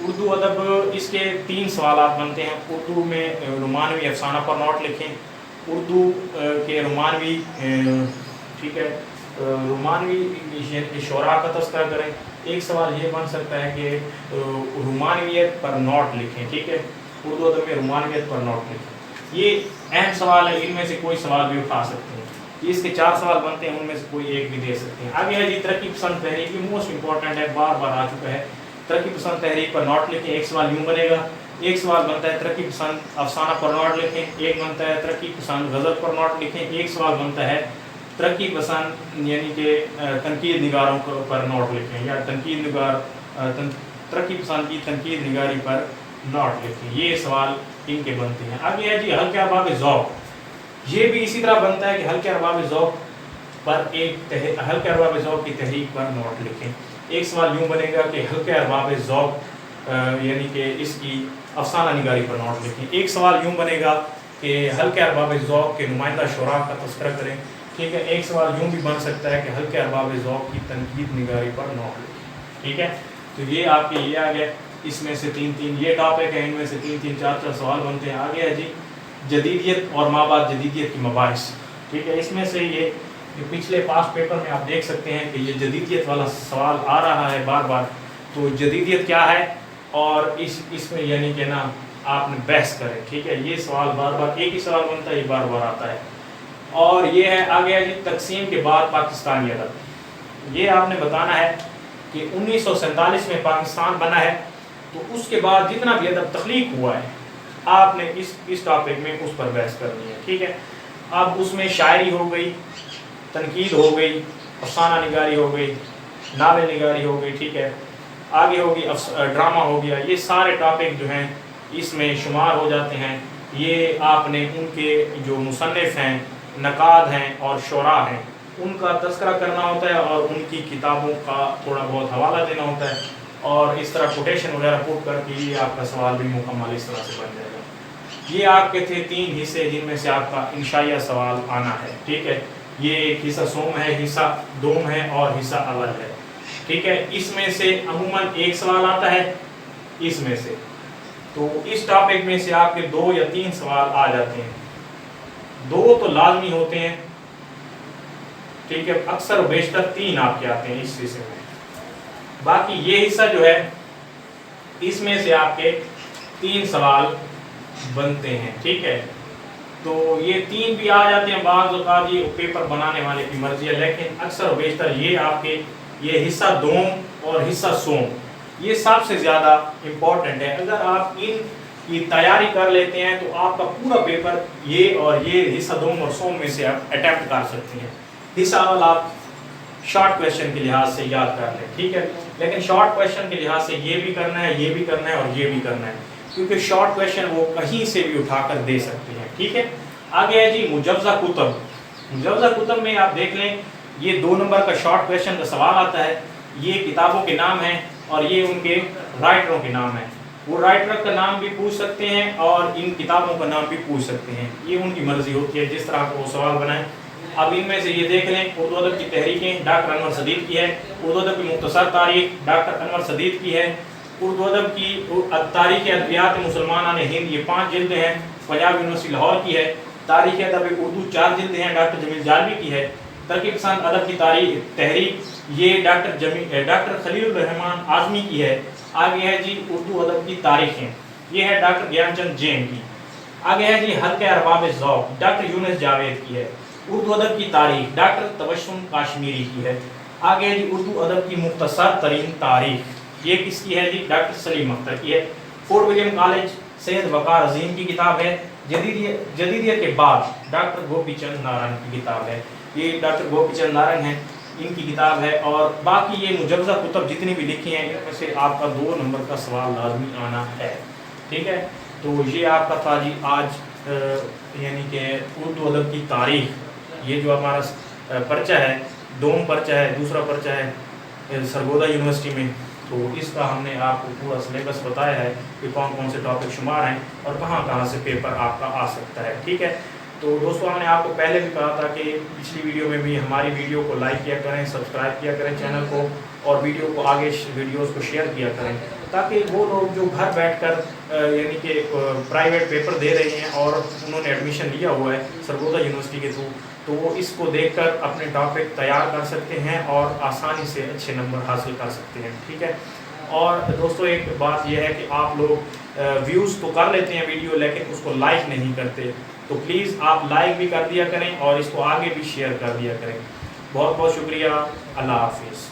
اردو ادب اس کے 3 سوالات بنتے ہیں. اردو میں رومانوی افسانہ پر نوٹ لکھیں. اردو کے رومانوی ٹھیک ہے رومانوی شعراء کا تذکرہ کریں. ایک سوال یہ بن سکتا ہے کہ رومانویت پر نوٹ لکھیں. ٹھیک ہے اردو ادب میں رومانویت پر نوٹ لکھیں. یہ اہم سوال ہے, ان میں سے کوئی سوال بھی اٹھا سکتے ہیں. اس کے 4 سوال بنتے ہیں, ان میں سے کوئی ایک بھی دے سکتے ہیں. آگے ہے جی ترقی پسند تحریک, یہ موسٹ امپورٹنٹ ہے, بار بار آ چکا ہے. ترقی پسند تحریک پر نوٹ لکھیں. ایک سوال یوں بنے گا, ایک سوال بنتا ہے ترقی پسند افسانہ پر نوٹ لکھیں. ایک بنتا ہے ترقی پسند غزل پر نوٹ لکھیں. ایک سوال بنتا ہے ترقی پسند یعنی کہ تنقید نگاروں پر نوٹ لکھیں, یا ترقی پسند کی تنقید نگاری پر نوٹ لکھیں. یہ سوال ان کے بنتے ہیں. آگے ہے جی حلقہ ارباب ذوق. یہ بھی اسی طرح بنتا ہے کہ حلقہ ارباب ذوق پر حلقہ ارباب ذوق کی تحریک پر نوٹ لکھیں. ایک سوال یوں بنے گا کہ حلقہ ارباب ذوق یعنی کہ اس کی افسانہ نگاری پر نوٹ لکھیں. ایک سوال یوں بنے گا کہ حلقہ ارباب ذوق کے نمائندہ شعراء کا تذکرہ کریں. ٹھیک ہے ایک سوال یوں بھی بن سکتا ہے کہ حلقہ ارباب ذوق کی تنقید نگاری پر نوٹ لکھیں. ٹھیک ہے تو یہ آپ کے یہ آ گیا. اس میں سے 3 یہ ٹاپک ہے, ان میں سے 3 4 سوال بنتے ہیں. آگے ہے جی جدیدیت اور مابعد جدیدیت کی مباحث. ٹھیک ہے اس میں سے یہ پچھلے پاسٹ پیپر میں آپ دیکھ سکتے ہیں کہ یہ جدیدیت والا سوال آ رہا ہے بار بار. تو جدیدیت کیا ہے اور اس میں یعنی کہ نا آپ نے بحث کریں. ٹھیک ہے یہ سوال بار بار ایک ہی سوال بنتا ہے, یہ بار بار آتا ہے. اور یہ ہے آگے ہے جی تقسیم کے بعد پاکستانی ادب. یہ آپ نے بتانا ہے کہ 1947 میں پاکستان بنا ہے, تو اس کے بعد جتنا بھی ادب تخلیق ہوا ہے آپ نے اس ٹاپک میں اس پر بحث کرنی ہے. ٹھیک ہے اب اس میں شاعری ہو گئی, تنقید ہو گئی, افسانہ نگاری ہو گئی, ناول نگاری ہو گئی. ٹھیک ہے آگے ہوگی ڈرامہ ہو گیا. یہ سارے ٹاپک جو ہیں اس میں شمار ہو جاتے ہیں. یہ آپ نے ان کے جو مصنف ہیں, نقاد ہیں اور شعراء ہیں, ان کا تذکرہ کرنا ہوتا ہے اور ان کی کتابوں کا تھوڑا بہت حوالہ دینا ہوتا ہے, اور اس طرح کوٹیشن وغیرہ پوٹ کر کے یہ آپ کا سوال بھی مکمل اس طرح سے بن جائے گا. یہ آپ کے تھے 3 حصے جن میں سے آپ کا انشائیہ سوال آنا ہے. ٹھیک ہے یہ ایک حصہ سوم ہے, حصہ دوم ہے اور حصہ اول ہے. ٹھیک ہے اس میں سے عموماً ایک سوال آتا ہے اس میں سے, تو اس ٹاپک میں سے آپ کے 2 یا 3 سوال آ جاتے ہیں. 2 تو لازمی ہوتے ہیں. ٹھیک ہے اکثر و بیشتر 3 آپ کے آتے ہیں اس حصے میں. باقی یہ حصہ جو ہے اس میں سے آپ کے 3 سوال بنتے ہیں. ٹھیک ہے تو یہ 3 بھی آ جاتے ہیں. بعض اوقات یہ پیپر بنانے والے کی مرضی ہے, لیکن اکثر و بیشتر یہ آپ کے یہ حصہ دوم اور حصہ سوم یہ سب سے زیادہ امپورٹنٹ ہے. اگر آپ ان کی تیاری کر لیتے ہیں تو آپ کا پورا پیپر یہ حصہ دوم اور سوم میں سے آپ اٹیمپٹ کر سکتے ہیں. حصہ اول آپ شارٹ کویشچن کے لحاظ سے یاد کر لیں. ٹھیک ہے لیکن شارٹ کویشچن کے لحاظ سے یہ بھی کرنا ہے, یہ بھی کرنا ہے اور یہ بھی کرنا ہے, کیونکہ شارٹ کویشچن وہ کہیں سے بھی اٹھا کر دے سکتے ہیں. ٹھیک ہے آگے ہے جی مجوزہ کتب. مجوزہ کتب میں آپ دیکھ لیں یہ 2 نمبر کا شارٹ کویشچن کا سوال آتا ہے. یہ کتابوں کے نام ہیں اور یہ ان کے رائٹروں کے نام ہیں. وہ رائٹر کا نام بھی پوچھ سکتے ہیں اور ان کتابوں کا نام بھی پوچھ سکتے ہیں. یہ ان کی مرضی ہوتی ہے جس طرح کو وہ سوال بنائیں. اب ان میں سے یہ دیکھ لیں اردو ادب کی تحریکیں ڈاکٹر انور صدیق کی ہے. اردو ادب کی مختصر تاریخ ڈاکٹر انور صدیق کی ہے. اردو ادب کی تاریخ ادبیات مسلمانان ہند یہ 5 جلدیں ہیں, پنجاب یونیورسٹی لاہور کی ہے. تاریخ ادب اردو 4 جلدیں ہیں, ڈاکٹر جمیل جالوی کی ہے. ترقی پسند ادب کی تحریک یہ ڈاکٹر خلیل الرحمان اعظمی کی ہے. آگے ہے جی اردو ادب کی تاریخیں, یہ ہے ڈاکٹر گیان چند جین کی. آگے ہے جی حلقہ ارباب ذوق ڈاکٹر یونس جاوید کی ہے. اردو ادب کی تاریخ ڈاکٹر تبسم کاشمیری کی ہے. آگے جی اردو ادب کی مختصر ترین تاریخ یہ کس کی ہے جی ڈاکٹر سلیم اختر کی ہے. فورٹ ولیم کالج سید وقار عظیم کی کتاب ہے. جدیدیت کے بعد ڈاکٹر گوپی چند نارنگ کی کتاب ہے. یہ ڈاکٹر گوپی چند نارنگ ہیں, ان کی کتاب ہے. اور باقی یہ مجوزہ کتب جتنی بھی لکھی ہیں ان میں سے آپ کا 2 نمبر کا سوال لازمی آنا ہے. ٹھیک ہے تو یہ آپ کا تھا جی آج یعنی کہ اردو ادب کی تاریخ. یہ جو ہمارا پرچہ ہے, دوم پرچہ ہے, دوسرا پرچہ ہے سرگودا یونیورسٹی میں, تو اس کا ہم نے آپ کو پورا سلیبس بتایا ہے کہ کون کون سے ٹاپک شمار ہیں اور کہاں کہاں سے پیپر آپ کا آ سکتا ہے. ٹھیک ہے تو دوستوں ہم نے آپ کو پہلے بھی کہا تھا کہ پچھلی ویڈیو میں بھی ہماری ویڈیو کو لائک کیا کریں, سبسکرائب کیا کریں چینل کو, اور ویڈیو کو آگے ویڈیوز کو شیئر کیا کریں. تاکہ وہ لوگ جو گھر بیٹھ کر یعنی کہ پرائیویٹ پیپر دے رہے ہیں اور انہوں نے ایڈمیشن لیا ہوا ہے سرگودا یونیورسٹی کے تھرو، تو وہ اس کو دیکھ کر اپنے ٹاپک تیار کر سکتے ہیں اور آسانی سے اچھے نمبر حاصل کر سکتے ہیں، ٹھیک ہے۔ اور دوستو ایک بات یہ ہے کہ آپ لوگ ویوز تو کر لیتے ہیں ویڈیو، لیکن اس کو لائک نہیں کرتے، تو پلیز آپ لائک بھی کر دیا کریں اور اس کو آگے بھی شیئر کر دیا کریں۔ بہت بہت شکریہ، اللہ حافظ۔